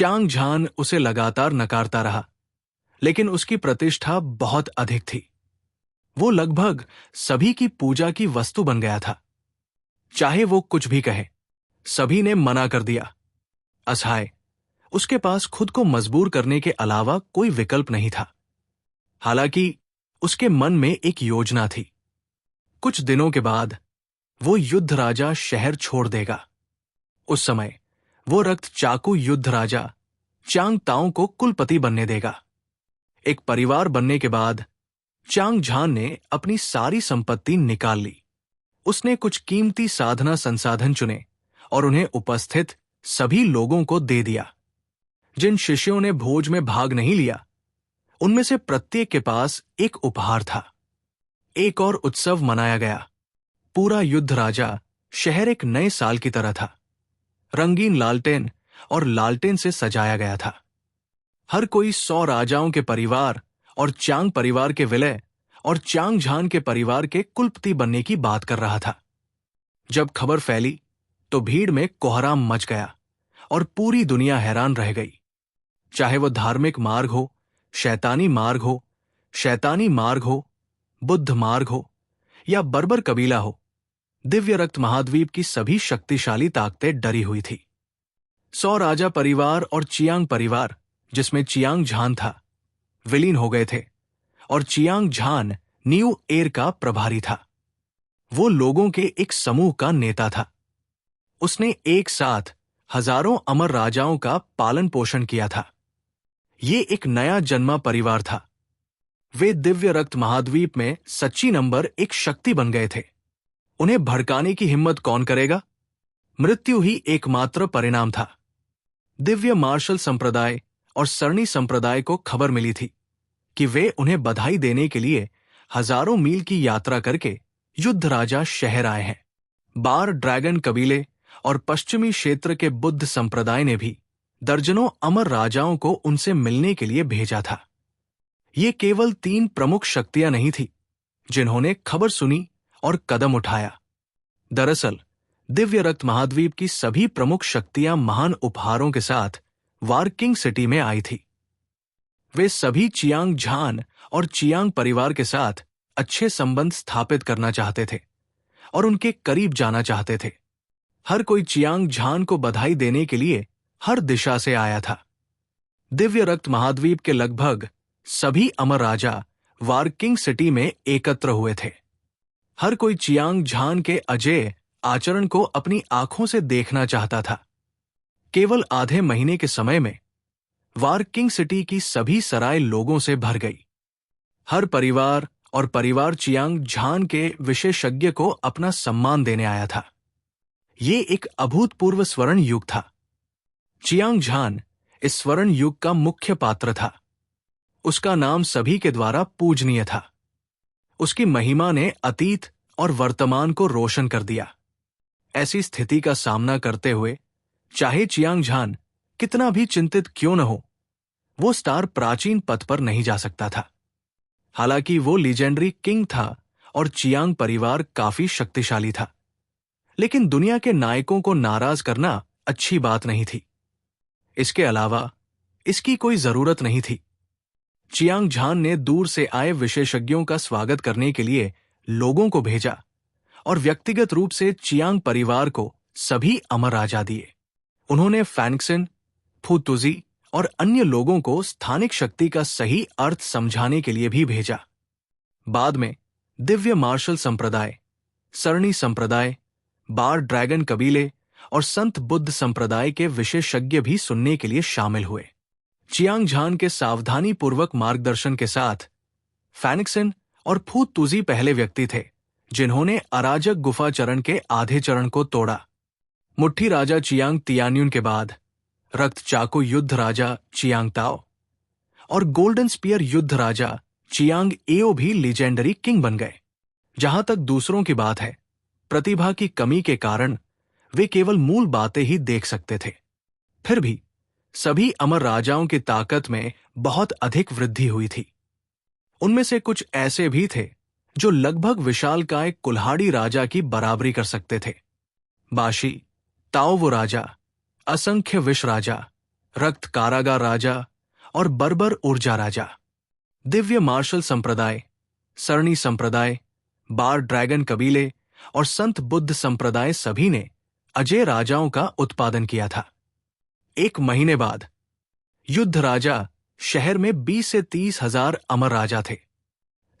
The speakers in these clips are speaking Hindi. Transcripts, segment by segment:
चांग झान उसे लगातार नकारता रहा, लेकिन उसकी प्रतिष्ठा बहुत अधिक थी। वो लगभग सभी की पूजा की वस्तु बन गया था। चाहे वो कुछ भी कहे, सभी ने मना कर दिया। असहाय, उसके पास खुद को मजबूर करने के अलावा कोई विकल्प नहीं था। हालांकि उसके मन में एक योजना थी। कुछ दिनों के बाद वो युद्ध राजा शहर छोड़ देगा। उस समय वो रक्त चाकू युद्ध राजा चांग ताओ को कुलपति बनने देगा। एक परिवार बनने के बाद चांग झान ने अपनी सारी संपत्ति निकाल ली। उसने कुछ कीमती साधना संसाधन चुने और उन्हें उपस्थित सभी लोगों को दे दिया। जिन शिष्यों ने भोज में भाग नहीं लिया, उनमें से प्रत्येक के पास एक उपहार था। एक और उत्सव मनाया गया। पूरा युद्ध राजा शहर एक नए साल की तरह था। रंगीन लालटेन और लालटेन से सजाया गया था। हर कोई 100 राजाओं के परिवार और चांग परिवार के विलय और चांग झान के परिवार के कुलपति बनने की बात कर रहा था। जब खबर फैली तो भीड़ में कोहराम मच गया और पूरी दुनिया हैरान रह गई। चाहे वो धार्मिक मार्ग हो, शैतानी मार्ग हो, शैतानी मार्ग हो, बुद्ध मार्ग हो या बर्बर कबीला हो, दिव्य रक्त महाद्वीप की सभी शक्तिशाली ताकतें डरी हुई थी। 100 राजा परिवार और चियांग परिवार, जिसमें चियांग झान था, विलीन हो गए थे और चियांग झान न्यू एर का प्रभारी था। वो लोगों के एक समूह का नेता था। उसने एक साथ हजारों अमर राजाओं का पालन पोषण किया था। ये एक नया जन्मा परिवार था। वे दिव्य रक्त महाद्वीप में सच्ची नंबर एक शक्ति बन गए थे। उन्हें भड़काने की हिम्मत कौन करेगा? मृत्यु ही एकमात्र परिणाम था। दिव्य मार्शल संप्रदाय और सरणी संप्रदाय को खबर मिली थी कि वे उन्हें बधाई देने के लिए हजारों मील की यात्रा करके युद्ध राजा शहर आए हैं। बार ड्रैगन कबीले और पश्चिमी क्षेत्र के बुद्ध संप्रदाय ने भी दर्जनों अमर राजाओं को उनसे मिलने के लिए भेजा था। ये केवल 3 प्रमुख शक्तियां नहीं थी जिन्होंने खबर सुनी और कदम उठाया। दरअसल दिव्य रक्त महाद्वीप की सभी प्रमुख शक्तियां महान उपहारों के साथ वारकिंग सिटी में आई थी। वे सभी चियांग झान और चियांग परिवार के साथ अच्छे संबंध स्थापित करना चाहते थे और उनके करीब जाना चाहते थे। हर कोई चियांग झान को बधाई देने के लिए हर दिशा से आया था। दिव्य रक्त महाद्वीप के लगभग सभी अमर राजा वारकिंग सिटी में एकत्र हुए थे। हर कोई चियांग झान के अजेय आचरण को अपनी आंखों से देखना चाहता था। केवल आधे महीने के समय में वारकिंग सिटी की सभी सराय लोगों से भर गई। हर परिवार और परिवार चियांग झान के विशेषज्ञ को अपना सम्मान देने आया था। ये एक अभूतपूर्व स्वर्ण युग था। चियांग झान इस स्वर्ण युग का मुख्य पात्र था। उसका नाम सभी के द्वारा पूजनीय था। उसकी महिमा ने अतीत और वर्तमान को रोशन कर दिया। ऐसी स्थिति का सामना करते हुए चाहे चियांग झान कितना भी चिंतित क्यों न हो, वो स्टार प्राचीन पथ पर नहीं जा सकता था। हालांकि वो लीजेंडरी किंग था और चियांग परिवार काफी शक्तिशाली था, लेकिन दुनिया के नायकों को नाराज करना अच्छी बात नहीं थी। इसके अलावा इसकी कोई जरूरत नहीं थी। चियांग झान ने दूर से आए विशेषज्ञों का स्वागत करने के लिए लोगों को भेजा और व्यक्तिगत रूप से चियांग परिवार को सभी अमर राजा दिए। उन्होंने फैंगसेन, फुतुजी और अन्य लोगों को स्थानिक शक्ति का सही अर्थ समझाने के लिए भी भेजा। बाद में दिव्य मार्शल संप्रदाय, सरणी संप्रदाय, बार ड्रैगन कबीले और संत बुद्ध संप्रदाय के विशेषज्ञ भी सुनने के लिए शामिल हुए। चियांग झान के सावधानी पूर्वक मार्गदर्शन के साथ फैंगसेन और फुतुजी पहले व्यक्ति थे जिन्होंने अराजक गुफा चरण के आधे चरण को तोड़ा। मुट्ठी राजा चियांग तियान्युन के बाद रक्त चाकू युद्ध राजा चियांग ताओ और गोल्डन स्पीयर युद्ध राजा चियांग एओ भी लीजेंडरी किंग बन गए। जहां तक दूसरों की बात है, प्रतिभा की कमी के कारण वे केवल मूल बातें ही देख सकते थे। फिर भी सभी अमर राजाओं की ताकत में बहुत अधिक वृद्धि हुई थी। उनमें से कुछ ऐसे भी थे जो लगभग विशालकाय कुल्हाड़ी राजा की बराबरी कर सकते थे। बाशी, ताओवो राजा, असंख्य विष राजा, रक्त कारागार राजा और बर्बर ऊर्जा राजा, दिव्य मार्शल संप्रदाय, सरणी संप्रदाय, बार ड्रैगन कबीले और संत बुद्ध संप्रदाय सभी ने अजय राजाओं का उत्पादन किया था। 1 महीने बाद युद्ध राजा शहर में 20 से 30 हजार अमर राजा थे।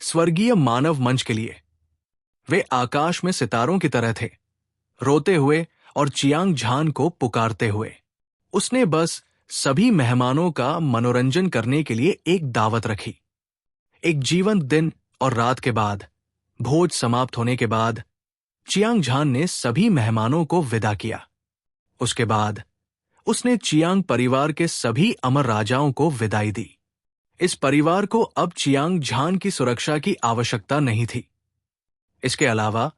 स्वर्गीय मानव मंच के लिए वे आकाश में सितारों की तरह थे, रोते हुए और चियांग झान को पुकारते हुए। उसने बस सभी मेहमानों का मनोरंजन करने के लिए एक दावत रखी। एक जीवंत दिन और रात के बाद, भोज समाप्त होने के बाद, चियांग झान ने सभी मेहमानों को विदा किया। उसके बाद उसने चियांग परिवार के सभी अमर राजाओं को विदाई दी। इस परिवार को अब चियांग झान की सुरक्षा की आवश्यकता नहीं थी। इसके अलावा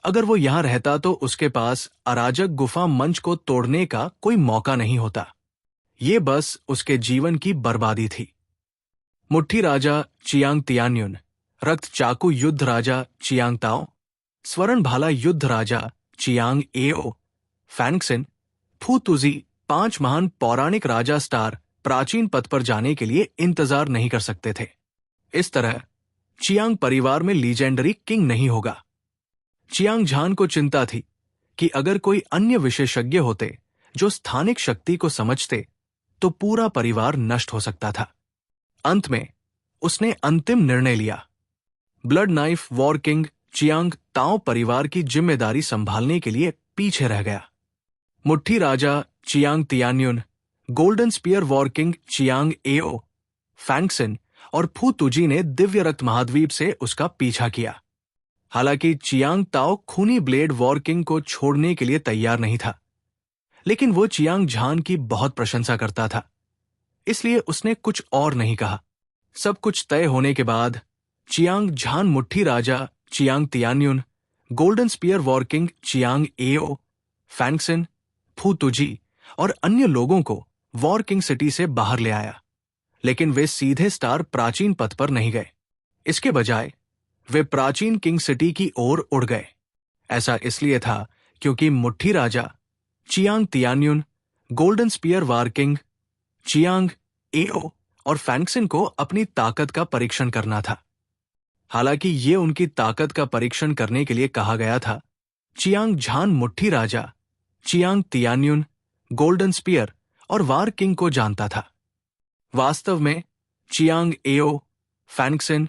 अगर वो यहां रहता तो उसके पास अराजक गुफा मंच को तोड़ने का कोई मौका नहीं होता। ये बस उसके जीवन की बर्बादी थी। मुट्ठी राजा चियांग तियान्युन, रक्त चाकू युद्ध राजा चियांग ताओ, स्वर्ण भाला युद्ध राजा चियांग एओ, फैंगसिन, फू तुजी 5 महान पौराणिक राजा स्टार प्राचीन पथ पर जाने के लिए इंतजार नहीं कर सकते थे। इस तरह चियांग परिवार में लीजेंडरी किंग नहीं होगा। चियांग झान को चिंता थी कि अगर कोई अन्य विशेषज्ञ होते जो स्थानिक शक्ति को समझते तो पूरा परिवार नष्ट हो सकता था। अंत में उसने अंतिम निर्णय लिया। Blood knife war king Chiang Tao परिवार की जिम्मेदारी संभालने के लिए पीछे रह गया। मुट्ठी राजा Chiang Tianyun, golden spear war king Chiang Ao, Fangxin और फू तुजी ने दिव्य रक्त महाद्वीप से उसका पीछा किया। हालांकि चियांग ताओ खूनी ब्लेड वॉर किंग को छोड़ने के लिए तैयार नहीं था, लेकिन वो चियांग झान की बहुत प्रशंसा करता था, इसलिए उसने कुछ और नहीं कहा। सब कुछ तय होने के बाद चियांग झान मुट्ठी राजा Chiang Tianyun, golden spear war king Chiang Ao, Fangxin, Fu Tuzi और अन्य लोगों को वॉर किंग सिटी से बाहर ले आया, लेकिन वे सीधे स्टार प्राचीन पथ पर नहीं गए। इसके बजाय वे प्राचीन किंग सिटी की ओर उड़ गए। ऐसा इसलिए था क्योंकि मुट्ठी राजा Chiang Tianyun, golden spear war king Chiang Ao और फैंगसिन को अपनी ताकत का परीक्षण करना था। हालांकि ये उनकी ताकत का परीक्षण करने के लिए कहा गया था, चियांग झान मुट्ठी राजा चियांग तियान्युन, गोल्डन स्पीयर और वॉर किंग को जानता था। वास्तव में Chiang Ao, Fangxin,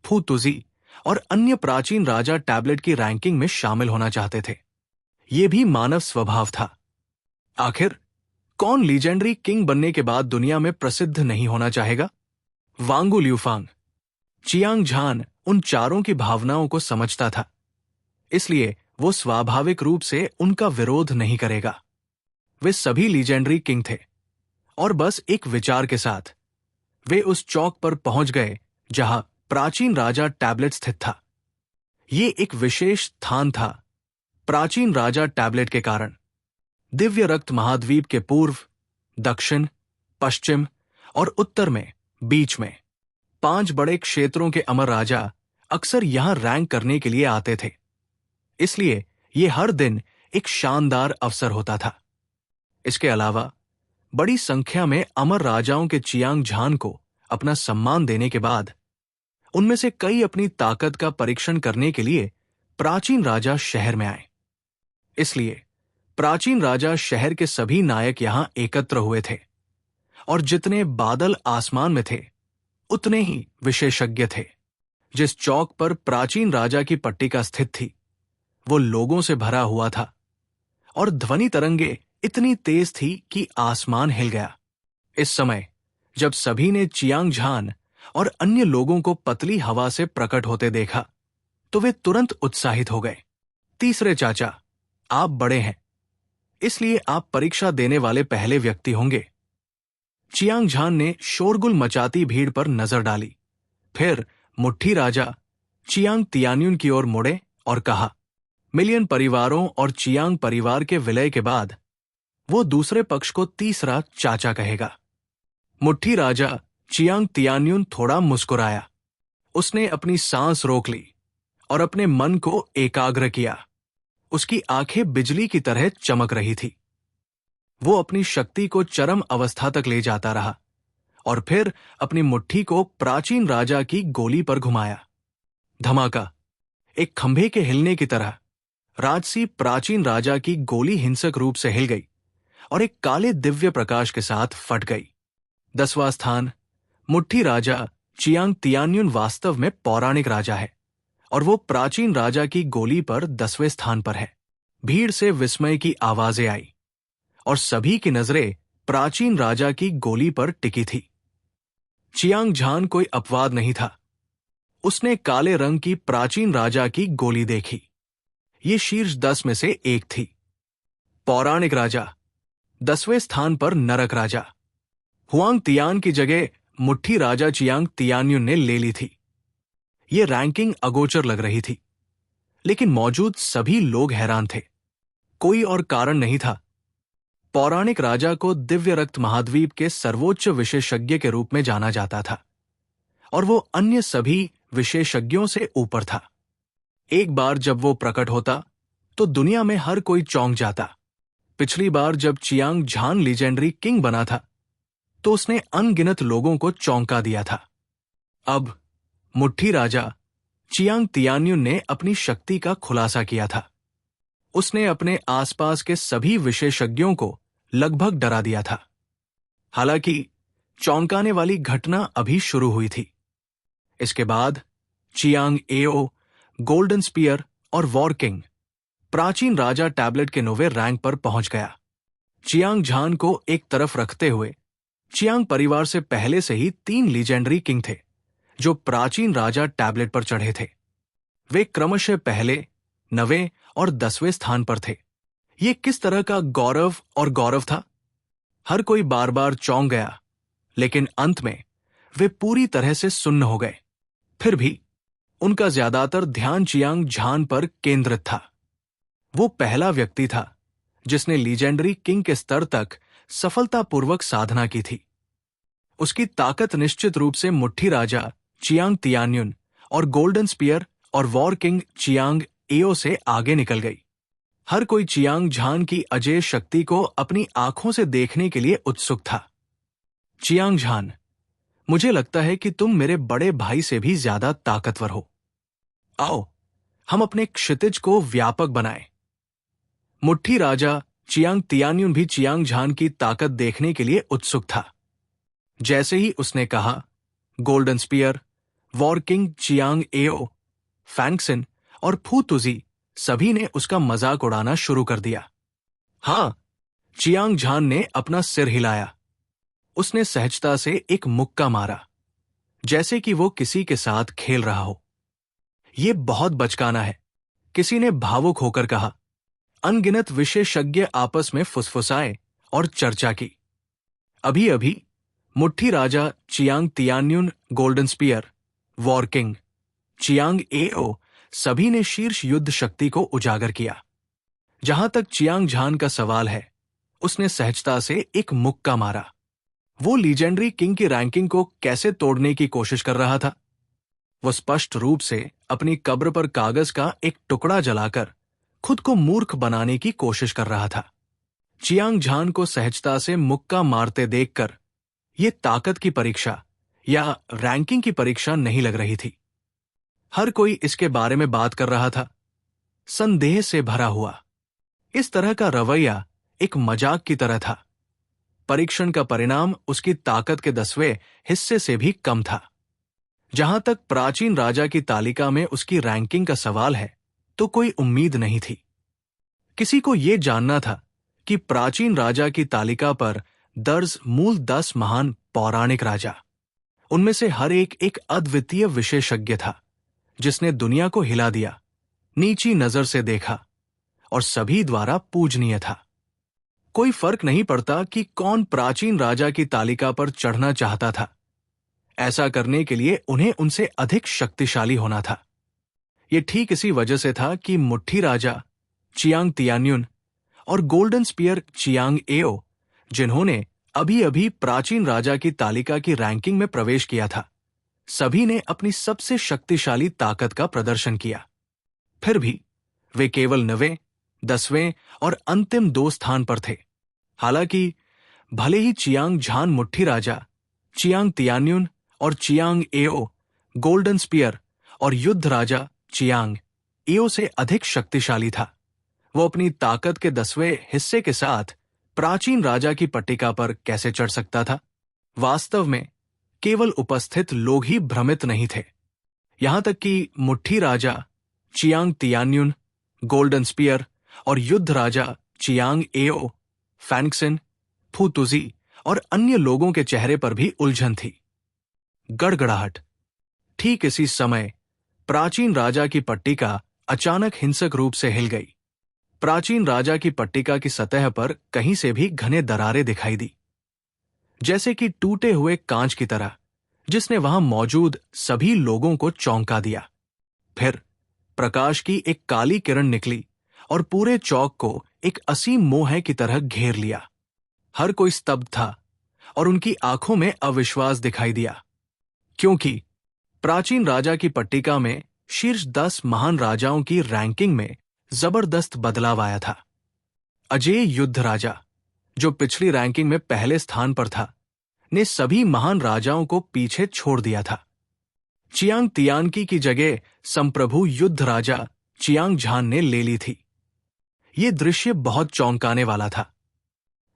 Fu Tuzi और अन्य प्राचीन राजा टैबलेट की रैंकिंग में शामिल होना चाहते थे। यह भी मानव स्वभाव था। आखिर कौन लीजेंडरी किंग बनने के बाद दुनिया में प्रसिद्ध नहीं होना चाहेगा? वांगू ल्यूफांग। चियांग झान उन चारों की भावनाओं को समझता था, इसलिए वो स्वाभाविक रूप से उनका विरोध नहीं करेगा। वे सभी लीजेंडरी किंग थे और बस एक विचार के साथ वे उस चौक पर पहुंच गए जहां प्राचीन राजा टैबलेट स्थित था। ये एक विशेष स्थान था प्राचीन राजा टैबलेट के कारण। दिव्य रक्त महाद्वीप के पूर्व, दक्षिण, पश्चिम और उत्तर में बीच में 5 बड़े क्षेत्रों के अमर राजा अक्सर यहां रैंक करने के लिए आते थे, इसलिए यह हर दिन एक शानदार अवसर होता था। इसके अलावा बड़ी संख्या में अमर राजाओं के चियांग झान को अपना सम्मान देने के बाद उनमें से कई अपनी ताकत का परीक्षण करने के लिए प्राचीन राजा शहर में आए। इसलिए प्राचीन राजा शहर के सभी नायक यहां एकत्र हुए थे और जितने बादल आसमान में थे उतने ही विशेषज्ञ थे। जिस चौक पर प्राचीन राजा की पट्टिका स्थित थी वो लोगों से भरा हुआ था और ध्वनि तरंगे इतनी तेज थी कि आसमान हिल गया। इस समय जब सभी ने चियांग झान और अन्य लोगों को पतली हवा से प्रकट होते देखा तो वे तुरंत उत्साहित हो गए। तीसरे चाचा, आप बड़े हैं, इसलिए आप परीक्षा देने वाले पहले व्यक्ति होंगे। चियांग झान ने शोरगुल मचाती भीड़ पर नजर डाली, फिर मुट्ठी राजा चियांग तियान्युन की ओर मुड़े और कहा, मिलियन परिवारों और चियांग परिवार के विलय के बाद वो दूसरे पक्ष को तीसरा चाचा कहेगा। मुट्ठी राजा चियांग तियान्युन थोड़ा मुस्कुराया। उसने अपनी सांस रोक ली और अपने मन को एकाग्र किया। उसकी आंखें बिजली की तरह चमक रही थी। वो अपनी शक्ति को चरम अवस्था तक ले जाता रहा और फिर अपनी मुट्ठी को प्राचीन राजा की गोली पर घुमाया। धमाका! एक खंभे के हिलने की तरह राजसी प्राचीन राजा की गोली हिंसक रूप से हिल गई और एक काले दिव्य प्रकाश के साथ फट गई। 10वां स्थान। मुट्ठी राजा चियांग तियान्युन वास्तव में पौराणिक राजा है और वो प्राचीन राजा की गोली पर 10वें स्थान पर है। भीड़ से विस्मय की आवाजें आई और सभी की नजरें प्राचीन राजा की गोली पर टिकी थी। चियांग झान कोई अपवाद नहीं था। उसने काले रंग की प्राचीन राजा की गोली देखी। ये शीर्ष 10 में से एक थी। पौराणिक राजा। 10वें स्थान पर नरक राजा। हुआंग तियान की जगह मुट्ठी राजा चियांग तियान्युन ने ले ली थी। ये रैंकिंग अगोचर लग रही थी, लेकिन मौजूद सभी लोग हैरान थे। कोई और कारण नहीं था। पौराणिक राजा को दिव्य रक्त महाद्वीप के सर्वोच्च विशेषज्ञ के रूप में जाना जाता था और वो अन्य सभी विशेषज्ञों से ऊपर था। एक बार जब वो प्रकट होता तो दुनिया में हर कोई चौंक जाता। पिछली बार जब चियांग झान लीजेंडरी किंग बना था तो उसने अनगिनत लोगों को चौंका दिया था। अब मुट्ठी राजा चियांग तियान्युन ने अपनी शक्ति का खुलासा किया था। उसने अपने आसपास के सभी विशेषज्ञों को लगभग डरा दिया था। हालांकि चौंकाने वाली घटना अभी शुरू हुई थी। इसके बाद चियांग एओ, गोल्डन स्पीयर और वॉर किंग प्राचीन राजा टैबलेट के 9वें रैंक पर पहुंच गया। चियांग झान को एक तरफ रखते हुए चियांग परिवार से पहले से ही 3 लीजेंडरी किंग थे जो प्राचीन राजा टैबलेट पर चढ़े थे। वे क्रमशः पहले, 9वें और 10वें स्थान पर थे। ये किस तरह का गौरव और गौरव था। हर कोई बार बार चौंक गया, लेकिन अंत में वे पूरी तरह से सुन्न हो गए। फिर भी उनका ज्यादातर ध्यान चियांग झान पर केंद्रित था। वो पहला व्यक्ति था जिसने लीजेंडरी किंग के स्तर तक सफलतापूर्वक साधना की थी। उसकी ताकत निश्चित रूप से मुट्ठी राजा चियांग तियान्युन और गोल्डन स्पीयर और वॉर किंग चियांग एओ से आगे निकल गई। हर कोई चियांग झान की अजेय शक्ति को अपनी आंखों से देखने के लिए उत्सुक था। चियांग झान, मुझे लगता है कि तुम मेरे बड़े भाई से भी ज्यादा ताकतवर हो। आओ, हम अपने क्षितिज को व्यापक बनाएं। मुट्ठी राजा चियांग तियान्युन भी चियांग झान की ताकत देखने के लिए उत्सुक था। जैसे ही उसने कहा, golden spear, war king Chiang Ao, Fangxin और फू तुजी सभी ने उसका मजाक उड़ाना शुरू कर दिया। हां, चियांग झान ने अपना सिर हिलाया। उसने सहजता से एक मुक्का मारा, जैसे कि वो किसी के साथ खेल रहा हो। ये बहुत बचकाना है, किसी ने भावुक होकर कहा। अनगिनत विशेषज्ञ आपस में फुसफुसाए और चर्चा की। अभी अभी मुट्ठी राजा Chiang Tianyun, golden spear, war king Chiang Ao सभी ने शीर्ष युद्ध शक्ति को उजागर किया। जहां तक चियांग झान का सवाल है, उसने सहजता से एक मुक्का मारा। वो लीजेंडरी किंग की रैंकिंग को कैसे तोड़ने की कोशिश कर रहा था। वो स्पष्ट रूप से अपनी कब्र पर कागज का एक टुकड़ा जलाकर खुद को मूर्ख बनाने की कोशिश कर रहा था। चियांग झान को सहजता से मुक्का मारते देखकर ये ताकत की परीक्षा या रैंकिंग की परीक्षा नहीं लग रही थी। हर कोई इसके बारे में बात कर रहा था, संदेह से भरा हुआ। इस तरह का रवैया एक मजाक की तरह था। परीक्षण का परिणाम उसकी ताकत के 10वें हिस्से से भी कम था। जहां तक प्राचीन राजा की तालिका में उसकी रैंकिंग का सवाल है, तो कोई उम्मीद नहीं थी। किसी को यह जानना था कि प्राचीन राजा की तालिका पर दर्ज मूल 10 महान पौराणिक राजा, उनमें से हर एक एक अद्वितीय विशेषज्ञ था जिसने दुनिया को हिला दिया, नीची नजर से देखा और सभी द्वारा पूजनीय था। कोई फर्क नहीं पड़ता कि कौन प्राचीन राजा की तालिका पर चढ़ना चाहता था। ऐसा करने के लिए उन्हें उनसे अधिक शक्तिशाली होना था। यह ठीक इसी वजह से था कि मुट्ठी राजा चियांग तियान्युन और गोल्डन स्पीयर चियांग एओ, जिन्होंने अभी अभी प्राचीन राजा की तालिका की रैंकिंग में प्रवेश किया था, सभी ने अपनी सबसे शक्तिशाली ताकत का प्रदर्शन किया। फिर भी वे केवल 9वें, 10वें और अंतिम 2 स्थान पर थे। हालांकि भले ही चियांग झान मुट्ठी राजा, चियांग तियान्युन और चियांग एओ गोल्डन स्पीयर और युद्ध राजा चियांग एओ से अधिक शक्तिशाली था, वो अपनी ताकत के 10वें हिस्से के साथ प्राचीन राजा की पट्टिका पर कैसे चढ़ सकता था? वास्तव में केवल उपस्थित लोग ही भ्रमित नहीं थे। यहां तक कि मुट्ठी राजा चियांग तियान्युन, गोल्डन स्पीयर और युद्ध राजा चियांग एओ, फैंक्सिन, फूतुजी और अन्य लोगों के चेहरे पर भी उलझन थी। गड़गड़ाहट। ठीक इसी समय प्राचीन राजा की पट्टिका अचानक हिंसक रूप से हिल गई। प्राचीन राजा की पट्टिका की सतह पर कहीं से भी घने दरारें दिखाई दी, जैसे कि टूटे हुए कांच की तरह, जिसने वहां मौजूद सभी लोगों को चौंका दिया। फिर प्रकाश की एक काली किरण निकली और पूरे चौक को एक असीम मोह की तरह घेर लिया। हर कोई स्तब्ध था और उनकी आंखों में अविश्वास दिखाई दिया, क्योंकि प्राचीन राजा की पट्टिका में शीर्ष 10 महान राजाओं की रैंकिंग में जबरदस्त बदलाव आया था। अजेय युद्ध राजा, जो पिछली रैंकिंग में पहले स्थान पर था, ने सभी महान राजाओं को पीछे छोड़ दिया था। चियांग तियानकी की जगह संप्रभु युद्ध राजा चियांग झान ने ले ली थी। ये दृश्य बहुत चौंकाने वाला था।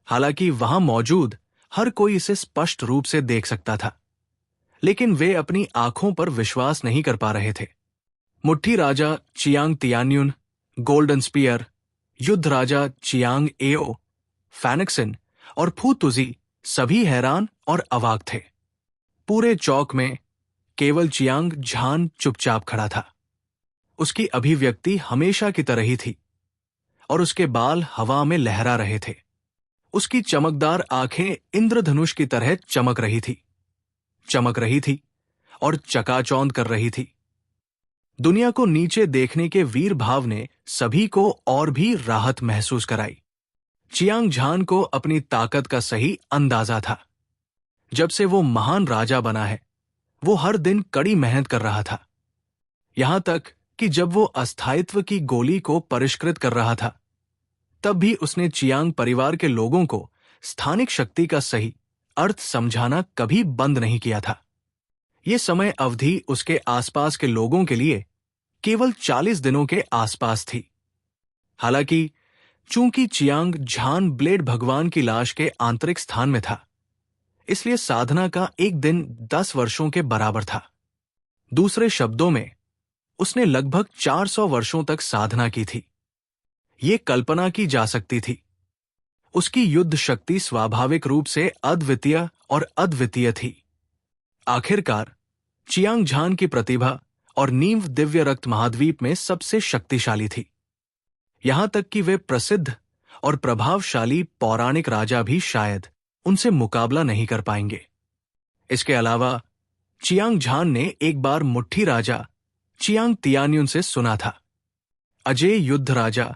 हालांकि वहां मौजूद हर कोई इसे स्पष्ट रूप से देख सकता था, लेकिन वे अपनी आंखों पर विश्वास नहीं कर पा रहे थे। मुट्ठी राजा चियांग तियान्युन, गोल्डन स्पीयर, युद्ध राजा चियांग एओ, फैनक्सिन और फूतुजी सभी हैरान और अवाक थे। पूरे चौक में केवल चियांग झान चुपचाप खड़ा था। उसकी अभिव्यक्ति हमेशा की तरह ही थी और उसके बाल हवा में लहरा रहे थे। उसकी चमकदार आंखें इंद्रधनुष की तरह चमक रही थी और चकाचौंध कर रही थी। दुनिया को नीचे देखने के वीर भाव ने सभी को और भी राहत महसूस कराई। चियांग झान को अपनी ताकत का सही अंदाजा था। जब से वो महान राजा बना है, वो हर दिन कड़ी मेहनत कर रहा था। यहां तक कि जब वो अस्थायित्व की गोली को परिष्कृत कर रहा था, तब भी उसने चियांग परिवार के लोगों को स्थानिक शक्ति का सही अर्थ समझाना कभी बंद नहीं किया था। ये समय अवधि उसके आसपास के लोगों के लिए केवल 40 दिनों के आसपास थी। हालांकि चूंकि चियांग झान ब्लेड भगवान की लाश के आंतरिक स्थान में था, इसलिए साधना का एक दिन 10 वर्षों के बराबर था। दूसरे शब्दों में, उसने लगभग 400 वर्षों तक साधना की थी। ये कल्पना की जा सकती थी। उसकी युद्ध शक्ति स्वाभाविक रूप से अद्वितीय और अद्वितीय थी। आखिरकार चियांग झान की प्रतिभा और नींव दिव्य रक्त महाद्वीप में सबसे शक्तिशाली थी। यहां तक कि वे प्रसिद्ध और प्रभावशाली पौराणिक राजा भी शायद उनसे मुकाबला नहीं कर पाएंगे। इसके अलावा चियांग झान ने एक बार मुट्ठी राजा चियांग तियान्युन से सुना था। अजेय युद्ध राजा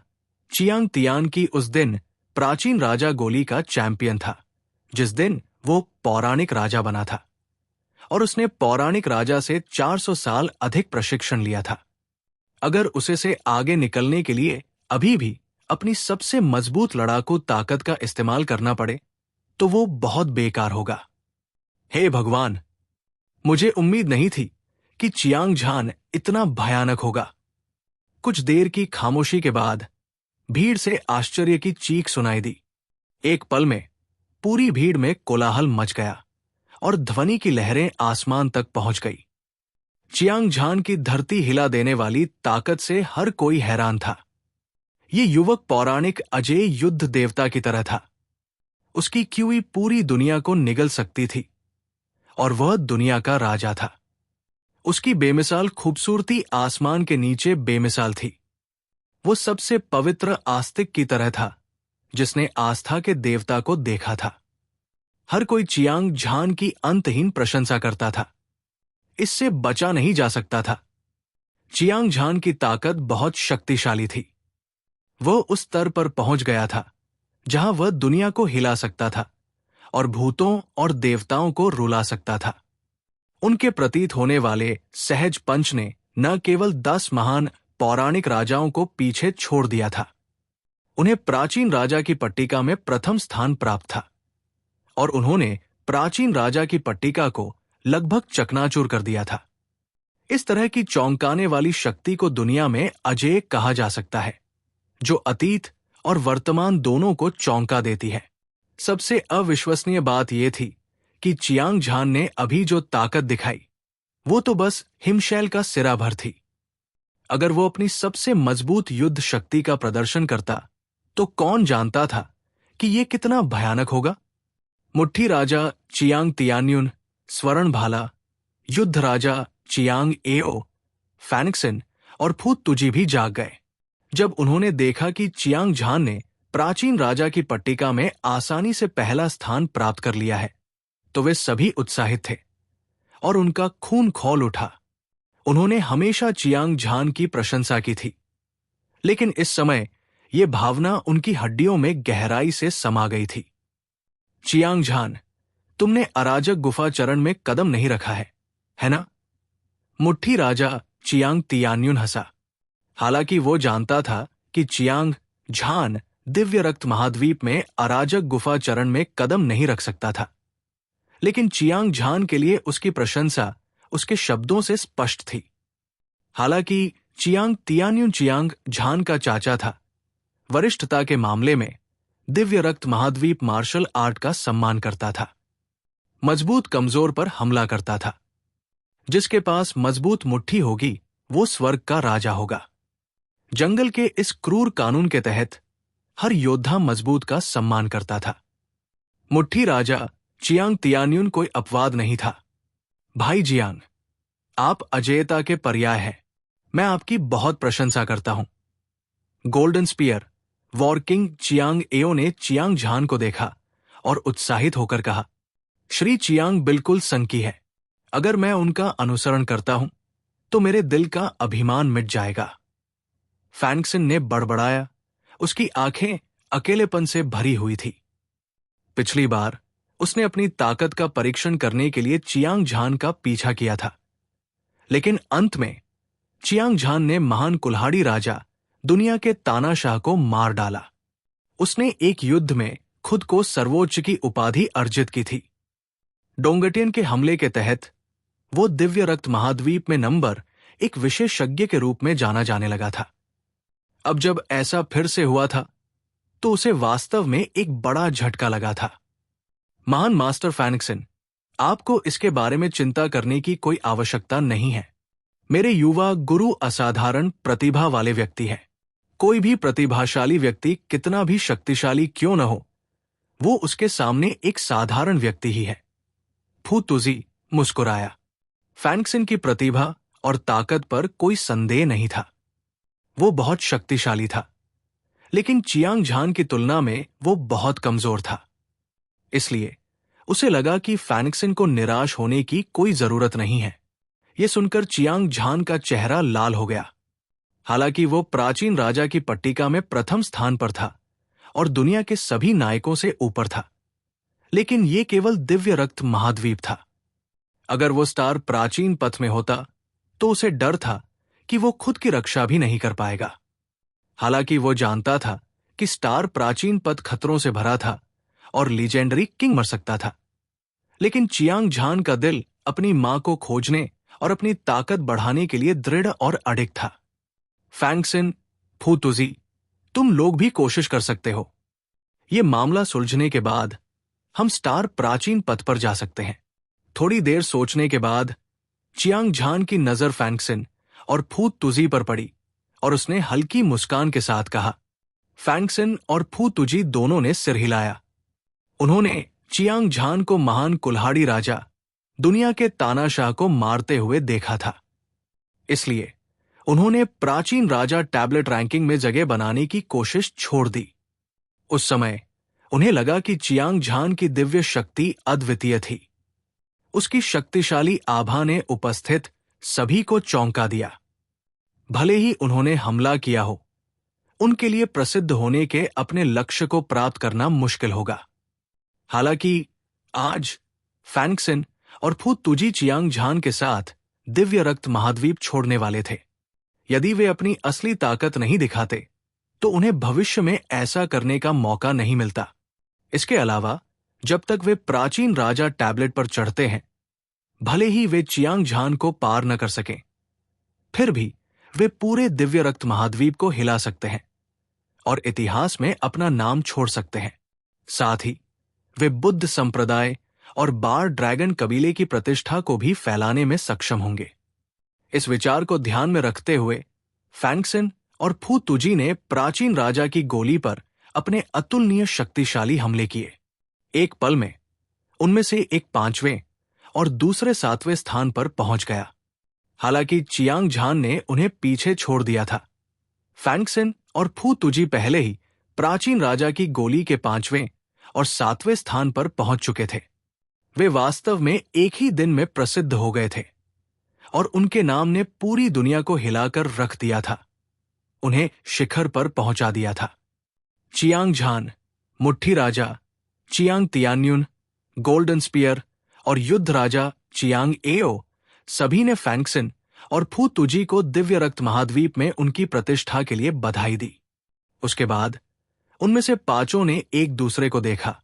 चियांग तियानकी उस दिन प्राचीन राजा गोली का चैंपियन था, जिस दिन वो पौराणिक राजा बना था, और उसने पौराणिक राजा से 400 साल अधिक प्रशिक्षण लिया था। अगर उसे से आगे निकलने के लिए अभी भी अपनी सबसे मजबूत लड़ाकू ताकत का इस्तेमाल करना पड़े, तो वो बहुत बेकार होगा। हे भगवान, मुझे उम्मीद नहीं थी कि चियांग झान इतना भयानक होगा। कुछ देर की खामोशी के बाद भीड़ से आश्चर्य की चीख सुनाई दी। एक पल में पूरी भीड़ में कोलाहल मच गया और ध्वनि की लहरें आसमान तक पहुंच गई। चियांग झान की धरती हिला देने वाली ताकत से हर कोई हैरान था। ये युवक पौराणिक अजेय युद्ध देवता की तरह था। उसकी क्यूई पूरी दुनिया को निगल सकती थी और वह दुनिया का राजा था। उसकी बेमिसाल खूबसूरती आसमान के नीचे बेमिसाल थी। वो सबसे पवित्र आस्तिक की तरह था, जिसने आस्था के देवता को देखा था। हर कोई चियांग झान की अंतहीन प्रशंसा करता था। इससे बचा नहीं जा सकता था। चियांग झान की ताकत बहुत शक्तिशाली थी। वह उस स्तर पर पहुंच गया था जहां वह दुनिया को हिला सकता था और भूतों और देवताओं को रुला सकता था। उनके प्रतीत होने वाले सहज पंच ने न केवल 10 महान पौराणिक राजाओं को पीछे छोड़ दिया था, उन्हें प्राचीन राजा की पट्टिका में प्रथम स्थान प्राप्त था और उन्होंने प्राचीन राजा की पट्टिका को लगभग चकनाचूर कर दिया था। इस तरह की चौंकाने वाली शक्ति को दुनिया में अजेय कहा जा सकता है, जो अतीत और वर्तमान दोनों को चौंका देती है। सबसे अविश्वसनीय बात यह थी कि चियांग झान ने अभी जो ताकत दिखाई वो तो बस हिमशैल का सिरा भर थी। अगर वो अपनी सबसे मजबूत युद्ध शक्ति का प्रदर्शन करता तो कौन जानता था कि ये कितना भयानक होगा। मुट्ठी राजा चियांग तियान्युन, स्वर्ण भाला, युद्ध राजा चियांग एओ, फैनिक्सिन और फूत तुजी भी जाग गए जब उन्होंने देखा कि चियांग झान ने प्राचीन राजा की पट्टिका में आसानी से पहला स्थान प्राप्त कर लिया है। तो वे सभी उत्साहित थे और उनका खून खौल उठा। उन्होंने हमेशा चियांग झान की प्रशंसा की थी, लेकिन इस समय यह भावना उनकी हड्डियों में गहराई से समा गई थी। चियांग झान, तुमने अराजक गुफा चरण में कदम नहीं रखा है ना? मुट्ठी राजा चियांग तियान्युन हंसा। हालांकि वो जानता था कि चियांग झान दिव्य रक्त महाद्वीप में अराजक गुफा चरण में कदम नहीं रख सकता था, लेकिन चियांग झान के लिए उसकी प्रशंसा उसके शब्दों से स्पष्ट थी। हालांकि चियांग तियान्युन चियांग झान का चाचा था, वरिष्ठता के मामले में दिव्य रक्त महाद्वीप मार्शल आर्ट का सम्मान करता था, मजबूत कमजोर पर हमला करता था। जिसके पास मजबूत मुट्ठी होगी वो स्वर्ग का राजा होगा। जंगल के इस क्रूर कानून के तहत हर योद्धा मजबूत का सम्मान करता था। मुट्ठी राजा चियांग तियान्युन कोई अपवाद नहीं था। भाई जियांग, आप अजेयता के पर्याय हैं। मैं आपकी बहुत प्रशंसा करता हूं। Golden spear war king Chiang Ao ने चियांग झान को देखा और उत्साहित होकर कहा, श्री चियांग बिल्कुल संकी है। अगर मैं उनका अनुसरण करता हूं तो मेरे दिल का अभिमान मिट जाएगा। फैंक्सिन ने बड़बड़ाया। उसकी आंखें अकेलेपन से भरी हुई थी। पिछली बार उसने अपनी ताकत का परीक्षण करने के लिए चियांग झान का पीछा किया था, लेकिन अंत में चियांग झान ने महान कुल्हाड़ी राजा दुनिया के तानाशाह को मार डाला। उसने एक युद्ध में खुद को सर्वोच्च की उपाधि अर्जित की थी। डोंगटियन के हमले के तहत वो दिव्य रक्त महाद्वीप में नंबर एक विशेषज्ञ के रूप में जाना जाने लगा था। अब जब ऐसा फिर से हुआ था तो उसे वास्तव में एक बड़ा झटका लगा था। महान मास्टर फैनिक्सिन, आपको इसके बारे में चिंता करने की कोई आवश्यकता नहीं है। मेरे युवा गुरु असाधारण प्रतिभा वाले व्यक्ति हैं। कोई भी प्रतिभाशाली व्यक्ति कितना भी शक्तिशाली क्यों न हो, वो उसके सामने एक साधारण व्यक्ति ही है। फू तुजी मुस्कुराया। फैंक्सिन की प्रतिभा और ताकत पर कोई संदेह नहीं था। वो बहुत शक्तिशाली था, लेकिन चियांग झान की तुलना में वो बहुत कमजोर था। इसलिए उसे लगा कि फैनिक्सिन को निराश होने की कोई जरूरत नहीं है। यह सुनकर चियांग झान का चेहरा लाल हो गया। हालांकि वो प्राचीन राजा की पट्टिका में प्रथम स्थान पर था और दुनिया के सभी नायकों से ऊपर था, लेकिन ये केवल दिव्य रक्त महाद्वीप था। अगर वो स्टार प्राचीन पथ में होता तो उसे डर था कि वो खुद की रक्षा भी नहीं कर पाएगा। हालांकि वो जानता था कि स्टार प्राचीन पथ खतरों से भरा था और लीजेंडरी किंग मर सकता था, लेकिन चियांग झान का दिल अपनी मां को खोजने और अपनी ताकत बढ़ाने के लिए दृढ़ और अडिग था। फैंक्सिन, फू तुजी, तुम लोग भी कोशिश कर सकते हो। ये मामला सुलझने के बाद हम स्टार प्राचीन पथ पर जा सकते हैं। थोड़ी देर सोचने के बाद चियांग झान की नजर फैंक्सिन और फू तुजी पर पड़ी और उसने हल्की मुस्कान के साथ कहा। फैंक्सिन और फू तुजी दोनों ने सिर हिलाया। उन्होंने चियांग झान को महान कुल्हाड़ी राजा दुनिया के तानाशाह को मारते हुए देखा था। इसलिए उन्होंने प्राचीन राजा टैबलेट रैंकिंग में जगह बनाने की कोशिश छोड़ दी। उस समय उन्हें लगा कि चियांग झान की दिव्य शक्ति अद्वितीय थी। उसकी शक्तिशाली आभा ने उपस्थित सभी को चौंका दिया। भले ही उन्होंने हमला किया हो, उनके लिए प्रसिद्ध होने के अपने लक्ष्य को प्राप्त करना मुश्किल होगा। हालांकि आज फैंक्सिन और फू तुजी चियांग झान के साथ दिव्य रक्त महाद्वीप छोड़ने वाले थे। यदि वे अपनी असली ताकत नहीं दिखाते तो उन्हें भविष्य में ऐसा करने का मौका नहीं मिलता। इसके अलावा जब तक वे प्राचीन राजा टैबलेट पर चढ़ते हैं, भले ही वे चियांग झान को पार न कर सकें, फिर भी वे पूरे दिव्य रक्त महाद्वीप को हिला सकते हैं और इतिहास में अपना नाम छोड़ सकते हैं। साथ ही वे बुद्ध संप्रदाय और बार ड्रैगन कबीले की प्रतिष्ठा को भी फैलाने में सक्षम होंगे। इस विचार को ध्यान में रखते हुए फैंक्सन और फू तुजी ने प्राचीन राजा की गोली पर अपने अतुलनीय शक्तिशाली हमले किए। एक पल में उनमें से एक 5वें और दूसरे 7वें स्थान पर पहुंच गया। हालांकि चियांग झान ने उन्हें पीछे छोड़ दिया था। फैंक्सन और फू तुजी पहले ही प्राचीन राजा की गोली के 5वें और 7वें स्थान पर पहुंच चुके थे। वे वास्तव में एक ही दिन में प्रसिद्ध हो गए थे और उनके नाम ने पूरी दुनिया को हिलाकर रख दिया था, उन्हें शिखर पर पहुंचा दिया था। चियांग झान, मुट्ठी राजा चियांग तियान्युन, गोल्डन स्पीयर और युद्ध राजा चियांग एओ सभी ने फैंक्सन और फू तुजी को दिव्य रक्त महाद्वीप में उनकी प्रतिष्ठा के लिए बधाई दी। उसके बाद उनमें से 5 ने एक दूसरे को देखा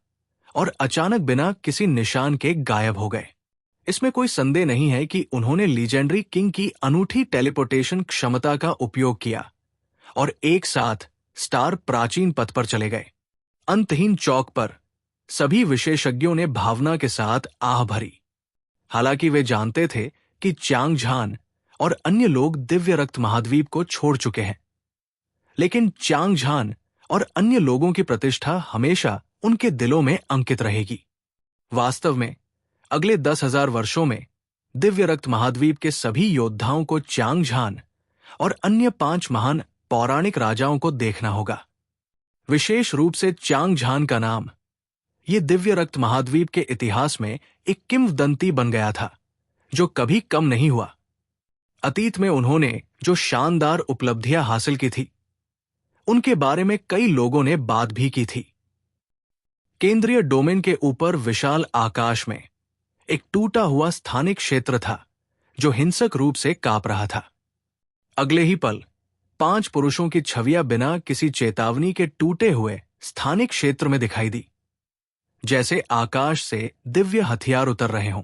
और अचानक बिना किसी निशान के गायब हो गए। इसमें कोई संदेह नहीं है कि उन्होंने लीजेंडरी किंग की अनूठी टेलीपोर्टेशन क्षमता का उपयोग किया और एक साथ स्टार प्राचीन पथ पर चले गए। अंतहीन चौक पर सभी विशेषज्ञों ने भावना के साथ आह भरी। हालांकि वे जानते थे कि चियांग झान और अन्य लोग दिव्य रक्त महाद्वीप को छोड़ चुके हैं, लेकिन चियांग झान और अन्य लोगों की प्रतिष्ठा हमेशा उनके दिलों में अंकित रहेगी। वास्तव में अगले 10,000 वर्षों में दिव्य रक्त महाद्वीप के सभी योद्धाओं को चियांग झान और अन्य 5 महान पौराणिक राजाओं को देखना होगा। विशेष रूप से चियांग झान का नाम ये दिव्य रक्त महाद्वीप के इतिहास में एक किंवदंती बन गया था, जो कभी कम नहीं हुआ। अतीत में उन्होंने जो शानदार उपलब्धियां हासिल की थी, उनके बारे में कई लोगों ने बात भी की थी। केंद्रीय डोमेन के ऊपर विशाल आकाश में एक टूटा हुआ स्थानिक क्षेत्र था जो हिंसक रूप से कांप रहा था। अगले ही पल 5 पुरुषों की छवियां बिना किसी चेतावनी के टूटे हुए स्थानिक क्षेत्र में दिखाई दी, जैसे आकाश से दिव्य हथियार उतर रहे हों।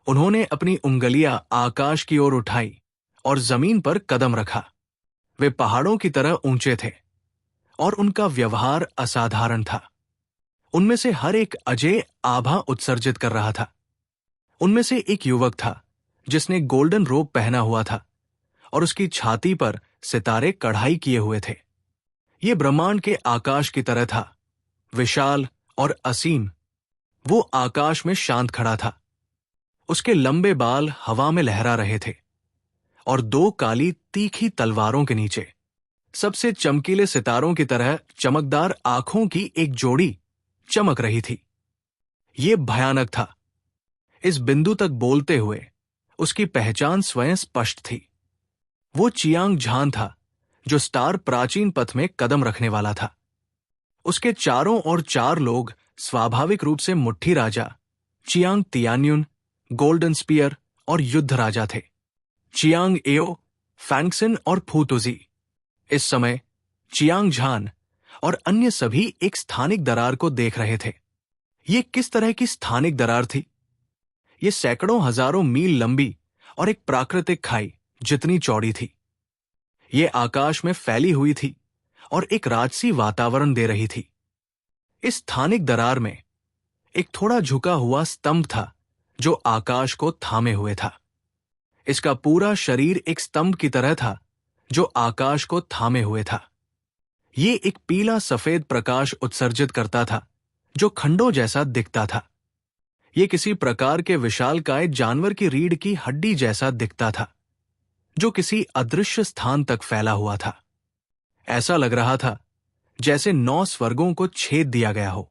उन्होंने अपनी उंगलियां आकाश की ओर उठाई और जमीन पर कदम रखा। वे पहाड़ों की तरह ऊंचे थे और उनका व्यवहार असाधारण था। उनमें से हर एक अजय आभा उत्सर्जित कर रहा था। उनमें से एक युवक था जिसने गोल्डन रोब पहना हुआ था और उसकी छाती पर सितारे कढ़ाई किए हुए थे। यह ब्रह्मांड के आकाश की तरह था, विशाल और असीम। वो आकाश में शांत खड़ा था। उसके लंबे बाल हवा में लहरा रहे थे और 2 काली तीखी तलवारों के नीचे सबसे चमकीले सितारों की तरह चमकदार आंखों की एक जोड़ी चमक रही थी। यह भयानक था। इस बिंदु तक बोलते हुए उसकी पहचान स्वयं स्पष्ट थी। वो चियांग झान था जो स्टार प्राचीन पथ में कदम रखने वाला था। उसके चारों ओर 4 लोग स्वाभाविक रूप से मुट्ठी राजा चियांग तियान्युन, गोल्डन स्पीयर और युद्ध राजा थे। चियांग एओ, फैंक्सन और फू तुजी। इस समय चियांग झान और अन्य सभी एक स्थानिक दरार को देख रहे थे। ये किस तरह की स्थानिक दरार थी? ये सैकड़ों हजारों मील लंबी और एक प्राकृतिक खाई जितनी चौड़ी थी। ये आकाश में फैली हुई थी और एक राजसी वातावरण दे रही थी। इस स्थानिक दरार में एक थोड़ा झुका हुआ स्तंभ था जो आकाश को थामे हुए था। इसका पूरा शरीर एक स्तंभ की तरह था जो आकाश को थामे हुए था। ये एक पीला सफेद प्रकाश उत्सर्जित करता था जो खंडों जैसा दिखता था। ये किसी प्रकार के विशालकाय जानवर की रीढ़ की हड्डी जैसा दिखता था जो किसी अदृश्य स्थान तक फैला हुआ था। ऐसा लग रहा था जैसे 9 स्वर्गों को छेद दिया गया हो।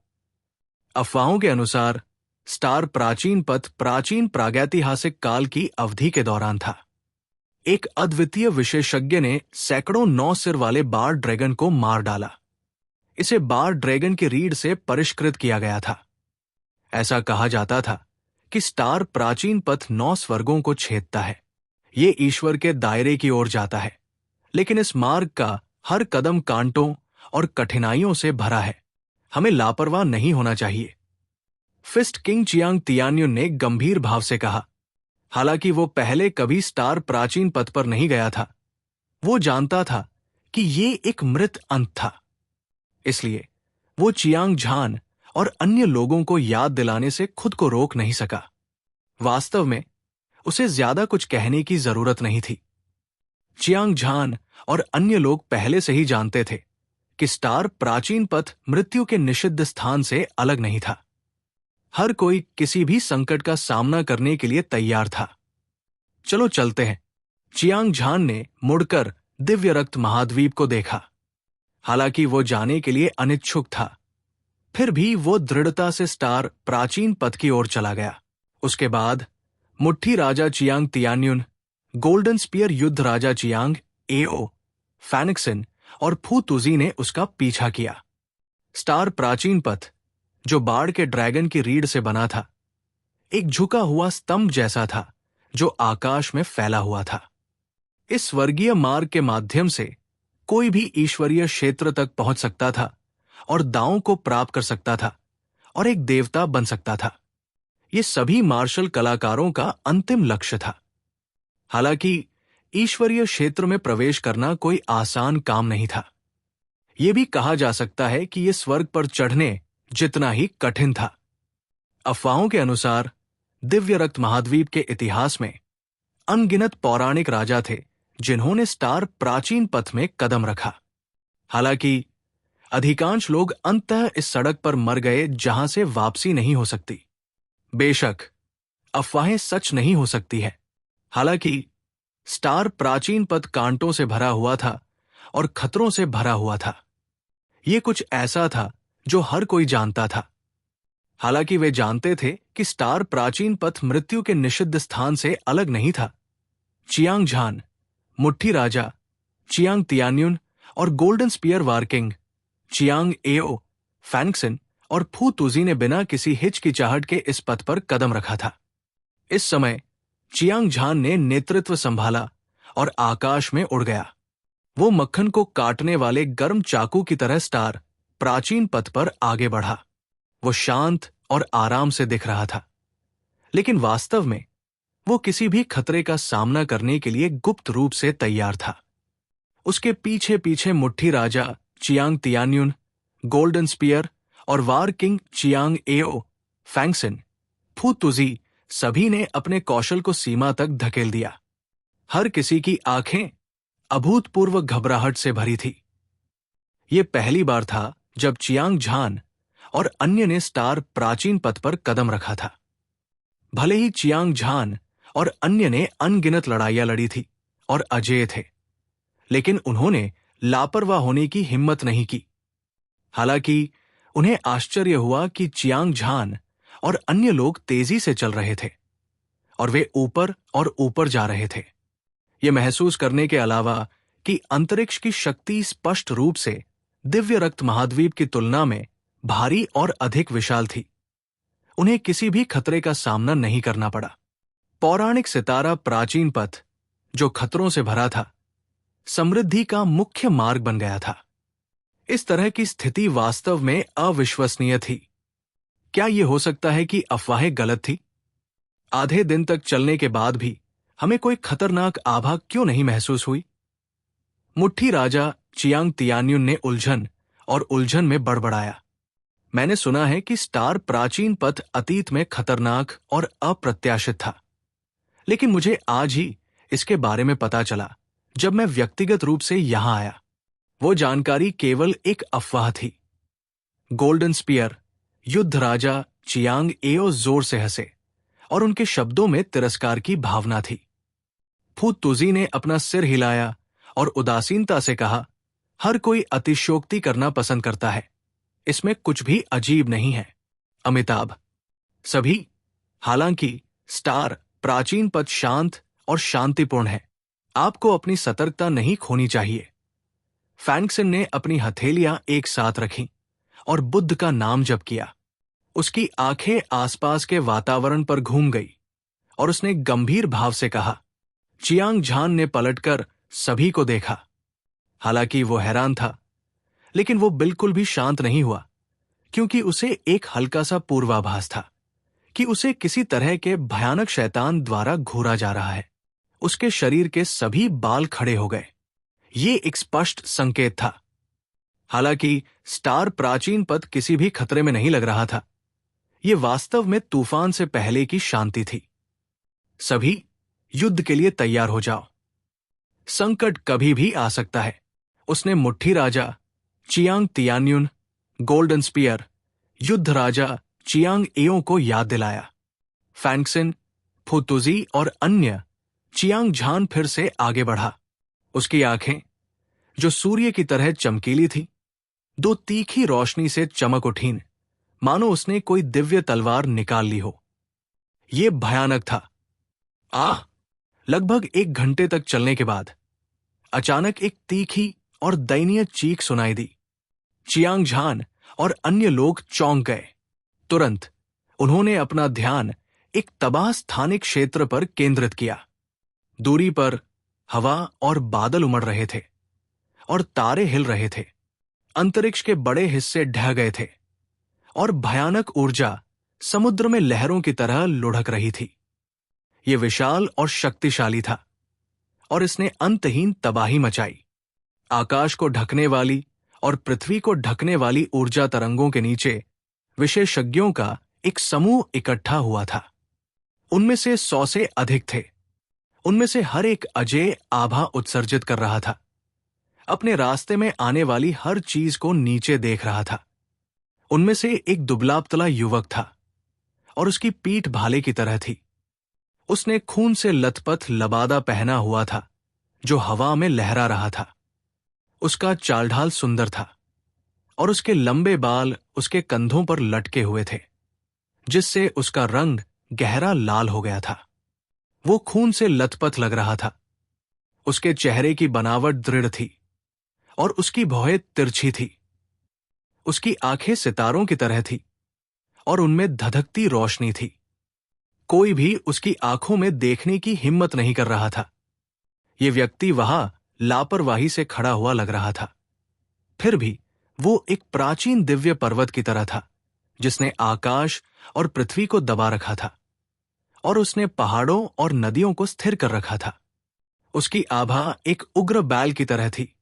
अफवाहों के अनुसार स्टार प्राचीन पथ प्राचीन प्रागैतिहासिक काल की अवधि के दौरान था। एक अद्वितीय विशेषज्ञ ने सैकड़ों 9 सिर वाले बार ड्रैगन को मार डाला। इसे बार ड्रैगन की रीढ़ से परिष्कृत किया गया था। ऐसा कहा जाता था कि स्टार प्राचीन पथ 9 स्वर्गों को छेदता है। ये ईश्वर के दायरे की ओर जाता है, लेकिन इस मार्ग का हर कदम कांटों और कठिनाइयों से भरा है। हमें लापरवाह नहीं होना चाहिए। फिस्ट किंग चियांग तियान्युन ने गंभीर भाव से कहा। हालांकि वो पहले कभी स्टार प्राचीन पथ पर नहीं गया था, वो जानता था कि ये एक मृत अंत था। इसलिए वो चियांग झान और अन्य लोगों को याद दिलाने से खुद को रोक नहीं सका। वास्तव में उसे ज्यादा कुछ कहने की जरूरत नहीं थी। चियांग झान और अन्य लोग पहले से ही जानते थे कि स्टार प्राचीन पथ मृत्यु के निषिद्ध स्थान से अलग नहीं था। हर कोई किसी भी संकट का सामना करने के लिए तैयार था। चलो चलते हैं। चियांग झान ने मुड़कर दिव्य रक्त महाद्वीप को देखा। हालांकि वो जाने के लिए अनिच्छुक था, फिर भी वो दृढ़ता से स्टार प्राचीन पथ की ओर चला गया। उसके बाद मुट्ठी राजा चियांग तियान्युन, गोल्डन स्पीयर युद्ध राजा चियांग एओ, फैनिक्सन और फू तुजी ने उसका पीछा किया। स्टार प्राचीन पथ, जो बाढ़ के ड्रैगन की रीढ़ से बना था, एक झुका हुआ स्तंभ जैसा था जो आकाश में फैला हुआ था। इस स्वर्गीय मार्ग के माध्यम से कोई भी ईश्वरीय क्षेत्र तक पहुंच सकता था और दांवों को प्राप्त कर सकता था और एक देवता बन सकता था। ये सभी मार्शल कलाकारों का अंतिम लक्ष्य था। हालांकि ईश्वरीय क्षेत्र में प्रवेश करना कोई आसान काम नहीं था। यह भी कहा जा सकता है कि यह स्वर्ग पर चढ़ने जितना ही कठिन था। अफवाहों के अनुसार दिव्य रक्त महाद्वीप के इतिहास में अनगिनत पौराणिक राजा थे जिन्होंने स्टार प्राचीन पथ में कदम रखा। हालांकि अधिकांश लोग अंततः इस सड़क पर मर गए जहां से वापसी नहीं हो सकती। बेशक अफवाहें सच नहीं हो सकती है। हालांकि स्टार प्राचीन पथ कांटों से भरा हुआ था और खतरों से भरा हुआ था। यह कुछ ऐसा था जो हर कोई जानता था। हालांकि वे जानते थे कि स्टार प्राचीन पथ मृत्यु के निषिद्ध स्थान से अलग नहीं था। चियांग झान, मुट्ठी राजा, चियांग तियान्युन और गोल्डन स्पीयर वारकिंग, चियांग एओ, फैनिक्सन और फू तुजी ने बिना किसी हिचकिचाहट के इस पथ पर कदम रखा था। इस समय चियांग झान ने नेतृत्व संभाला और आकाश में उड़ गया। वो मक्खन को काटने वाले गर्म चाकू की तरह स्टार प्राचीन पथ पर आगे बढ़ा। वो शांत और आराम से दिख रहा था, लेकिन वास्तव में वो किसी भी खतरे का सामना करने के लिए गुप्त रूप से तैयार था। उसके पीछे पीछे मुट्ठी राजा चियांग तियान्युन, गोल्डन स्पीयर और वार किंग चियांग एओ, फैंगसन, फू तुजी सभी ने अपने कौशल को सीमा तक धकेल दिया। हर किसी की आंखें अभूतपूर्व घबराहट से भरी थी। यह पहली बार था जब चियांग झान और अन्य ने स्टार प्राचीन पथ पर कदम रखा था। भले ही चियांग झान और अन्य ने अनगिनत लड़ाइयां लड़ी थी और अजेय थे, लेकिन उन्होंने लापरवाह होने की हिम्मत नहीं की। हालांकि उन्हें आश्चर्य हुआ कि चियांग झान और अन्य लोग तेजी से चल रहे थे और वे ऊपर और ऊपर जा रहे थे। ये महसूस करने के अलावा कि अंतरिक्ष की शक्ति स्पष्ट रूप से दिव्य रक्त महाद्वीप की तुलना में भारी और अधिक विशाल थी, उन्हें किसी भी खतरे का सामना नहीं करना पड़ा। पौराणिक सितारा प्राचीन पथ, जो खतरों से भरा था, समृद्धि का मुख्य मार्ग बन गया था। इस तरह की स्थिति वास्तव में अविश्वसनीय थी। क्या यह हो सकता है कि अफवाहें गलत थी? आधे दिन तक चलने के बाद भी हमें कोई खतरनाक आभा क्यों नहीं महसूस हुई? मुट्ठी राजा चियांग तियान्युन ने उलझन में बड़बड़ाया। मैंने सुना है कि स्टार प्राचीन पथ अतीत में खतरनाक और अप्रत्याशित था, लेकिन मुझे आज ही इसके बारे में पता चला जब मैं व्यक्तिगत रूप से यहां आया। वो जानकारी केवल एक अफवाह थी। गोल्डन स्पीयर युद्ध राजा चियांग एओ जोर से हंसे और उनके शब्दों में तिरस्कार की भावना थी। फू तुजी ने अपना सिर हिलाया और उदासीनता से कहा, हर कोई अतिशयोक्ति करना पसंद करता है, इसमें कुछ भी अजीब नहीं है। अमिताभ सभी, हालांकि स्टार प्राचीन पथ शांत और शांतिपूर्ण है, आपको अपनी सतर्कता नहीं खोनी चाहिए। फैंगसन ने अपनी हथेलियां एक साथ रखीं और बुद्ध का नाम जप किया। उसकी आंखें आसपास के वातावरण पर घूम गई और उसने गंभीर भाव से कहा। चियांग झान ने पलटकर सभी को देखा। हालांकि वो हैरान था, लेकिन वो बिल्कुल भी शांत नहीं हुआ, क्योंकि उसे एक हल्का सा पूर्वाभास था कि उसे किसी तरह के भयानक शैतान द्वारा घूरा जा रहा है। उसके शरीर के सभी बाल खड़े हो गए। ये एक स्पष्ट संकेत था। हालांकि स्टार प्राचीन पद किसी भी खतरे में नहीं लग रहा था। ये वास्तव में तूफान से पहले की शांति थी। सभी युद्ध के लिए तैयार हो जाओ, संकट कभी भी आ सकता है। उसने मुट्ठी राजा चियांग तियान्युन, गोल्डन स्पीयर युद्ध राजा चियांग एओ को याद दिलाया। फैंक्सिन, फुतुजी और अन्य चियांग झान फिर से आगे बढ़ा। उसकी आंखें, जो सूर्य की तरह चमकीली थी, दो तीखी रोशनी से चमक उठीं, मानो उसने कोई दिव्य तलवार निकाल ली हो। यह भयानक था। आह! लगभग 1 घंटे तक चलने के बाद अचानक एक तीखी और दयनीय चीख सुनाई दी। चियांग झान और अन्य लोग चौंक गए। तुरंत उन्होंने अपना ध्यान एक तबाह स्थानिक क्षेत्र पर केंद्रित किया। दूरी पर हवा और बादल उमड़ रहे थे और तारे हिल रहे थे। अंतरिक्ष के बड़े हिस्से ढह गए थे और भयानक ऊर्जा समुद्र में लहरों की तरह लुढ़क रही थी। यह विशाल और शक्तिशाली था और इसने अंतहीन तबाही मचाई। आकाश को ढकने वाली और पृथ्वी को ढकने वाली ऊर्जा तरंगों के नीचे विशेषज्ञों का एक समूह इकट्ठा हुआ था। उनमें से 100 से अधिक थे। उनमें से हर एक अजेय आभा उत्सर्जित कर रहा था, अपने रास्ते में आने वाली हर चीज को नीचे देख रहा था। उनमें से एक दुबला-पतला युवक था और उसकी पीठ भाले की तरह थी। उसने खून से लथपथ लबादा पहना हुआ था जो हवा में लहरा रहा था। उसका चाल ढाल सुंदर था और उसके लंबे बाल उसके कंधों पर लटके हुए थे, जिससे उसका रंग गहरा लाल हो गया था। वो खून से लथपथ लग रहा था। उसके चेहरे की बनावट दृढ़ थी और उसकी भौहें तिरछी थी। उसकी आंखें सितारों की तरह थी और उनमें धधकती रोशनी थी। कोई भी उसकी आंखों में देखने की हिम्मत नहीं कर रहा था। ये व्यक्ति वहां लापरवाही से खड़ा हुआ लग रहा था। फिर भी वो एक प्राचीन दिव्य पर्वत की तरह था, जिसने आकाश और पृथ्वी को दबा रखा था और उसने पहाड़ों और नदियों को स्थिर कर रखा था। उसकी आभा एक उग्र बैल की तरह थी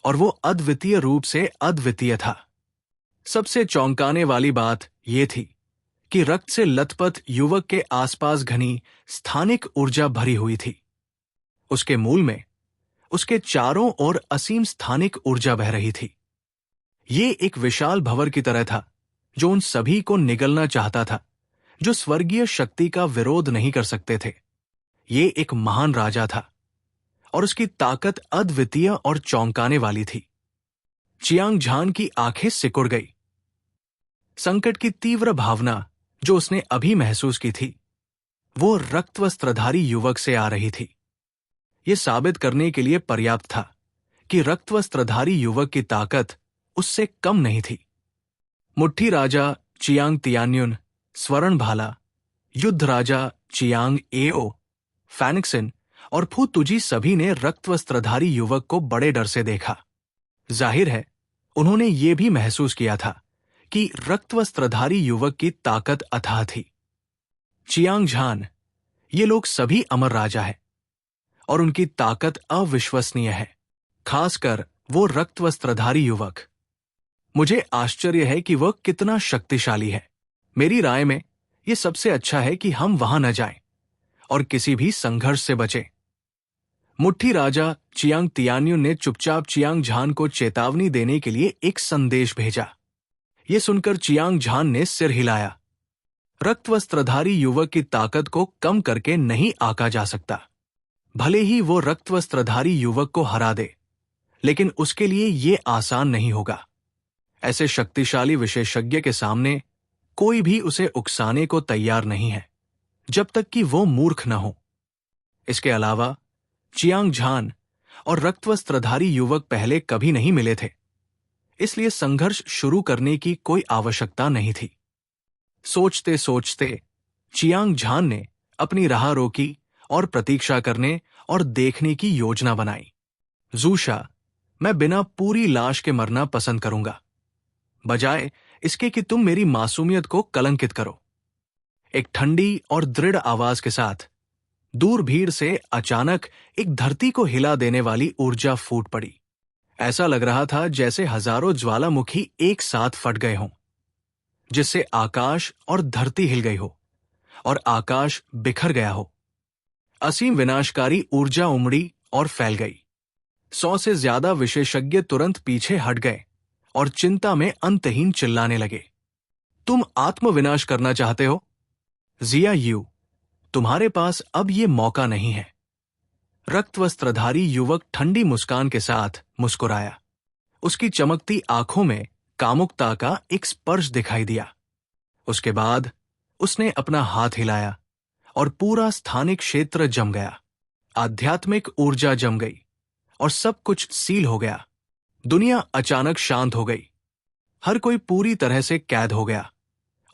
और वो अद्वितीय रूप से अद्वितीय था। सबसे चौंकाने वाली बात यह थी कि रक्त से लथपथ युवक के आसपास घनी स्थानिक ऊर्जा भरी हुई थी। उसके मूल में उसके चारों ओर असीम स्थानिक ऊर्जा बह रही थी। ये एक विशाल भंवर की तरह था जो उन सभी को निगलना चाहता था जो स्वर्गीय शक्ति का विरोध नहीं कर सकते थे। ये एक महान राजा था और उसकी ताकत अद्वितीय और चौंकाने वाली थी। चियांग झान की आंखें सिकुड़ गई। संकट की तीव्र भावना जो उसने अभी महसूस की थी, वो रक्तवस्त्रधारी युवक से आ रही थी। यह साबित करने के लिए पर्याप्त था कि रक्तवस्त्रधारी युवक की ताकत उससे कम नहीं थी। मुट्ठी राजा चियांग तियान्युन, स्वर्ण भाला, युद्ध राजा चियांग एओ, फैनिक्सिन और फुतुजी सभी ने रक्तवस्त्रधारी युवक को बड़े डर से देखा। जाहिर है, उन्होंने ये भी महसूस किया था कि रक्तवस्त्रधारी युवक की ताकत अथाह थी। चियांग झान, ये लोग सभी अमर राजा हैं और उनकी ताकत अविश्वसनीय है, खासकर वो रक्तवस्त्रधारी युवक। मुझे आश्चर्य है कि वह कितना शक्तिशाली है। मेरी राय में यह सबसे अच्छा है कि हम वहां न जाएं और किसी भी संघर्ष से बचें। मुट्ठी राजा चियांग तियान्युन ने चुपचाप चियांग झान को चेतावनी देने के लिए एक संदेश भेजा। यह सुनकर चियांग झान ने सिर हिलाया। रक्तवस्त्रधारी युवक की ताकत को कम करके नहीं आंका जा सकता। भले ही वो रक्तवस्त्रधारी युवक को हरा दे, लेकिन उसके लिए यह आसान नहीं होगा। ऐसे शक्तिशाली विशेषज्ञ के सामने कोई भी उसे उकसाने को तैयार नहीं है, जब तक कि वो मूर्ख न हो। इसके अलावा चियांग झान और रक्तवस्त्रधारी युवक पहले कभी नहीं मिले थे, इसलिए संघर्ष शुरू करने की कोई आवश्यकता नहीं थी। सोचते सोचते चियांग झान ने अपनी राह रोकी और प्रतीक्षा करने और देखने की योजना बनाई। जूशा, मैं बिना पूरी लाश के मरना पसंद करूंगा, बजाय इसके कि तुम मेरी मासूमियत को कलंकित करो। एक ठंडी और दृढ़ आवाज के साथ दूर भीड़ से अचानक एक धरती को हिला देने वाली ऊर्जा फूट पड़ी। ऐसा लग रहा था जैसे हजारों ज्वालामुखी एक साथ फट गए हों, जिससे आकाश और धरती हिल गई हो और आकाश बिखर गया हो। असीम विनाशकारी ऊर्जा उमड़ी और फैल गई। 100 से ज्यादा विशेषज्ञ तुरंत पीछे हट गए और चिंता में अंतहीन चिल्लाने लगे। तुम आत्मविनाश करना चाहते हो? जिया यू, तुम्हारे पास अब ये मौका नहीं है। रक्त वस्त्रधारी युवक ठंडी मुस्कान के साथ मुस्कुराया। उसकी चमकती आंखों में कामुकता का एक स्पर्श दिखाई दिया। उसके बाद उसने अपना हाथ हिलाया और पूरा स्थानिक क्षेत्र जम गया। आध्यात्मिक ऊर्जा जम गई और सब कुछ सील हो गया। दुनिया अचानक शांत हो गई। हर कोई पूरी तरह से कैद हो गया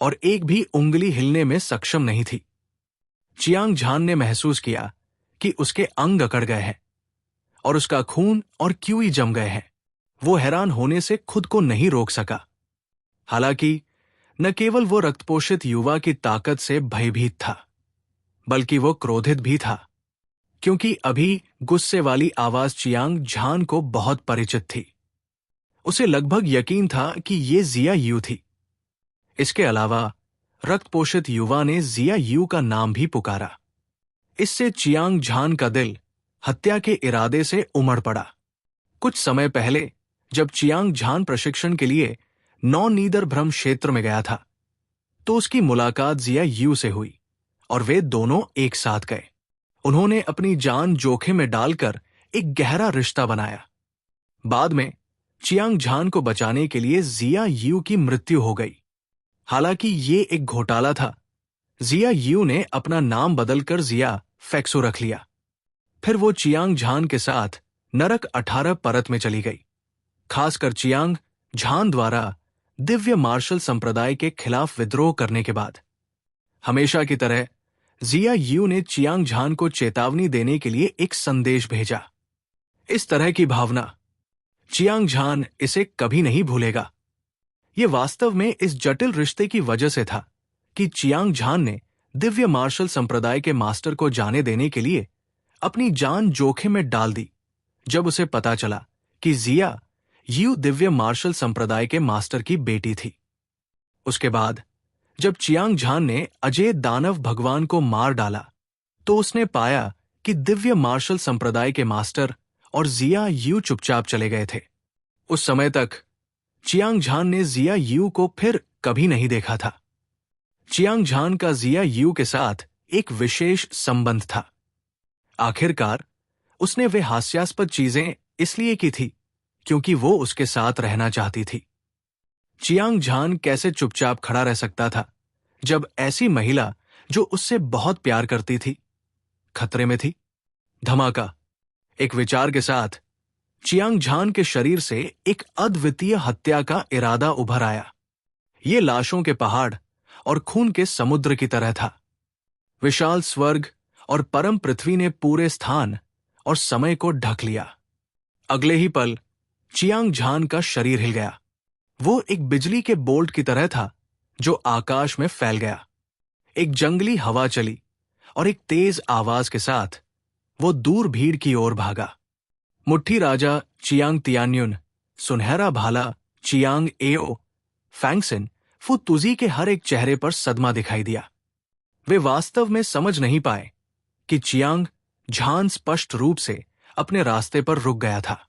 और एक भी उंगली हिलने में सक्षम नहीं थी। चियांग झान ने महसूस किया कि उसके अंग अकड़ गए हैं और उसका खून और क्यूई जम गए हैं। वो हैरान होने से खुद को नहीं रोक सका। हालांकि न केवल वो रक्तपोषित युवा की ताकत से भयभीत था, बल्कि वो क्रोधित भी था, क्योंकि अभी गुस्से वाली आवाज चियांग झान को बहुत परिचित थी। उसे लगभग यकीन था कि ये जिया यू थी। इसके अलावा रक्तपोषित युवा ने जिया यू का नाम भी पुकारा। इससे चियांग झान का दिल हत्या के इरादे से उमड़ पड़ा। कुछ समय पहले जब चियांग झान प्रशिक्षण के लिए नौ-नीदर भ्रम क्षेत्र में गया था, तो उसकी मुलाकात जिया यू से हुई और वे दोनों एक साथ गए। उन्होंने अपनी जान जोखिम में डालकर एक गहरा रिश्ता बनाया। बाद में चियांग झान को बचाने के लिए जिया यू की मृत्यु हो गई। हालांकि ये एक घोटाला था। जिया यू ने अपना नाम बदलकर जिया फेक्सो रख लिया। फिर वो चियांग झान के साथ नरक 18 परत में चली गई। खासकर चियांग झान द्वारा दिव्य मार्शल संप्रदाय के खिलाफ विद्रोह करने के बाद। हमेशा की तरह जिया यू ने चियांग झान को चेतावनी देने के लिए एक संदेश भेजा। इस तरह की भावना चियांग झान इसे कभी नहीं भूलेगा। ये वास्तव में इस जटिल रिश्ते की वजह से था कि चियांग झान ने दिव्य मार्शल संप्रदाय के मास्टर को जाने देने के लिए अपनी जान जोखिम में डाल दी, जब उसे पता चला कि जिया यू दिव्य मार्शल संप्रदाय के मास्टर की बेटी थी। उसके बाद जब चियांग झान ने अजय दानव भगवान को मार डाला, तो उसने पाया कि दिव्य मार्शल संप्रदाय के मास्टर और जिया यू चुपचाप चले गए थे। उस समय तक चियांग झान ने जिया यू को फिर कभी नहीं देखा था। चियांग झान का जिया यू के साथ एक विशेष संबंध था। आखिरकार उसने वे हास्यास्पद चीजें इसलिए की थी क्योंकि वो उसके साथ रहना चाहती थी। चियांग झान कैसे चुपचाप खड़ा रह सकता था जब ऐसी महिला जो उससे बहुत प्यार करती थी खतरे में थी? धमाका! एक विचार के साथ चियांग झान के शरीर से एक अद्वितीय हत्या का इरादा उभर आया। ये लाशों के पहाड़ और खून के समुद्र की तरह था। विशाल स्वर्ग और परम पृथ्वी ने पूरे स्थान और समय को ढक लिया। अगले ही पल चियांग झान का शरीर हिल गया। वो एक बिजली के बोल्ट की तरह था जो आकाश में फैल गया। एक जंगली हवा चली और एक तेज आवाज के साथ वो दूर भीड़ की ओर भागा। मुट्ठी राजा चियांग तियान्युन, सुनहरा भाला चियांग एओ, फैंगसिन, फुतुजी के हर एक चेहरे पर सदमा दिखाई दिया। वे वास्तव में समझ नहीं पाए कि चियांग झान स्पष्ट रूप से अपने रास्ते पर रुक गया था।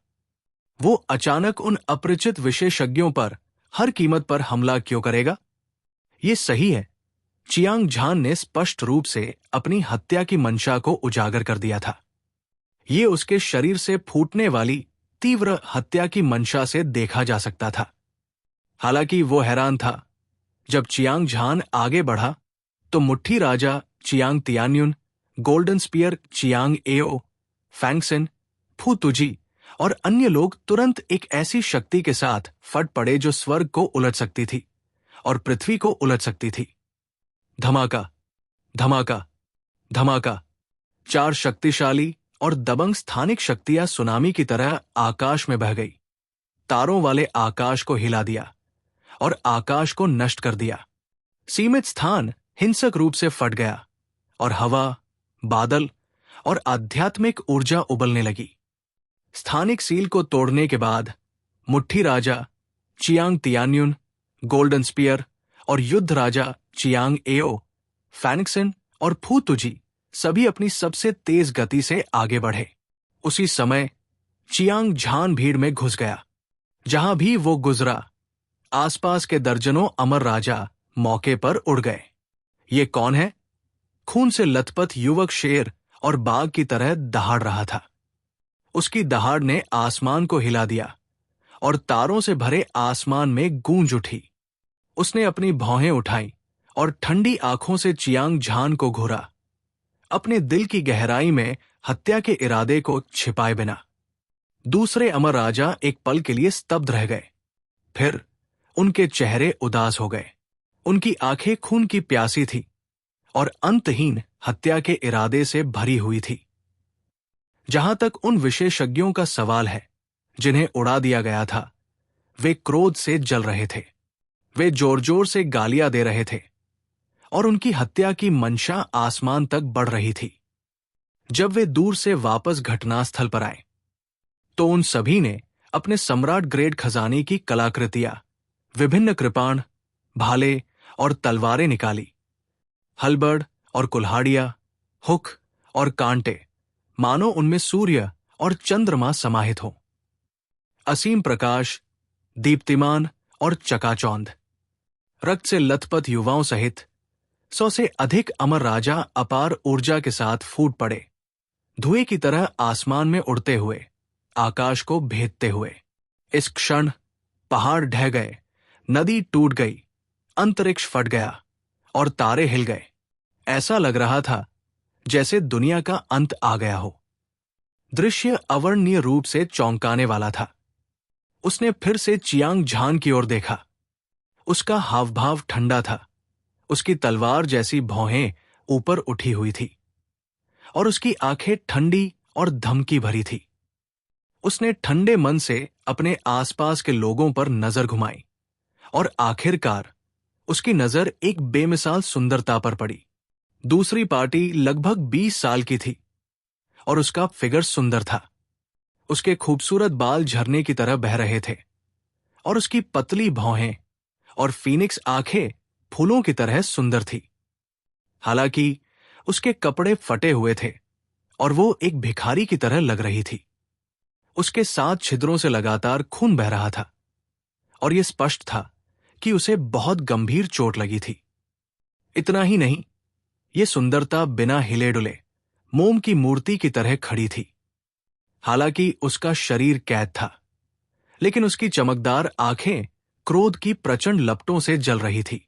वो अचानक उन अपरिचित विशेषज्ञों पर हर कीमत पर हमला क्यों करेगा? ये सही है, चियांग झान ने स्पष्ट रूप से अपनी हत्या की मंशा को उजागर कर दिया था। ये उसके शरीर से फूटने वाली तीव्र हत्या की मंशा से देखा जा सकता था। हालांकि वो हैरान था। जब चियांग झान आगे बढ़ा तो मुट्ठी राजा Chiang Tianyun, golden spear Chiang Ao, फैंगसिन, फुतुजी और अन्य लोग तुरंत एक ऐसी शक्ति के साथ फट पड़े जो स्वर्ग को उलट सकती थी और पृथ्वी को उलट सकती थी। धमाका, धमाका, धमाका! 4 शक्तिशाली और दबंग स्थानिक शक्तियां सुनामी की तरह आकाश में बह गई, तारों वाले आकाश को हिला दिया और आकाश को नष्ट कर दिया। सीमित स्थान हिंसक रूप से फट गया और हवा, बादल और आध्यात्मिक ऊर्जा उबलने लगी। स्थानिक सील को तोड़ने के बाद मुट्ठी राजा चियांग तियान्युन, गोल्डन स्पीयर और युद्ध राजा चियांग एओ, फैनिक्सन और फू तुजी सभी अपनी सबसे तेज गति से आगे बढ़े। उसी समय चियांग झान भीड़ में घुस गया। जहां भी वो गुजरा, आसपास के दर्जनों अमर राजा मौके पर उड़ गए। ये कौन है? खून से लथपथ युवक शेर और बाघ की तरह दहाड़ रहा था। उसकी दहाड़ ने आसमान को हिला दिया और तारों से भरे आसमान में गूंज उठी। उसने अपनी भौहें उठाई और ठंडी आंखों से चियांग झान को घूरा, अपने दिल की गहराई में हत्या के इरादे को छिपाए बिना। दूसरे अमर राजा एक पल के लिए स्तब्ध रह गए, फिर उनके चेहरे उदास हो गए। उनकी आंखें खून की प्यासी थी और अंतहीन हत्या के इरादे से भरी हुई थी। जहां तक उन विशेषज्ञों का सवाल है जिन्हें उड़ा दिया गया था, वे क्रोध से जल रहे थे। वे जोर जोर से गालियां दे रहे थे और उनकी हत्या की मंशा आसमान तक बढ़ रही थी। जब वे दूर से वापस घटनास्थल पर आए तो उन सभी ने अपने सम्राट ग्रेड खजाने की कलाकृतियां, विभिन्न कृपाण, भाले और तलवारें निकाली। हलबर्ड और कुल्हाड़ियां, हुक और कांटे, मानो उनमें सूर्य और चंद्रमा समाहित हो। असीम प्रकाश, दीप्तिमान और चकाचौंध। रक्त से लथपथ युवाओं सहित 100 से अधिक अमर राजा अपार ऊर्जा के साथ फूट पड़े, धुएं की तरह आसमान में उड़ते हुए, आकाश को भेदते हुए। इस क्षण पहाड़ ढह गए, नदी टूट गई, अंतरिक्ष फट गया और तारे हिल गए। ऐसा लग रहा था जैसे दुनिया का अंत आ गया हो। दृश्य अवर्णनीय रूप से चौंकाने वाला था। उसने फिर से चियांग झान की ओर देखा। उसका हावभाव ठंडा था, उसकी तलवार जैसी भौहें ऊपर उठी हुई थी और उसकी आंखें ठंडी और धमकी भरी थी। उसने ठंडे मन से अपने आसपास के लोगों पर नजर घुमाई और आखिरकार उसकी नजर एक बेमिसाल सुंदरता पर पड़ी। दूसरी पार्टी लगभग 20 साल की थी और उसका फिगर सुंदर था। उसके खूबसूरत बाल झरने की तरह बह रहे थे और उसकी पतली भौहें और फीनिक्स आंखें फूलों की तरह सुंदर थी। हालांकि उसके कपड़े फटे हुए थे और वो एक भिखारी की तरह लग रही थी। उसके 7 छिद्रों से लगातार खून बह रहा था और यह स्पष्ट था कि उसे बहुत गंभीर चोट लगी थी। इतना ही नहीं, ये सुंदरता बिना हिले डुले मोम की मूर्ति की तरह खड़ी थी। हालांकि उसका शरीर कैद था, लेकिन उसकी चमकदार आंखें क्रोध की प्रचंड लपटों से जल रही थी।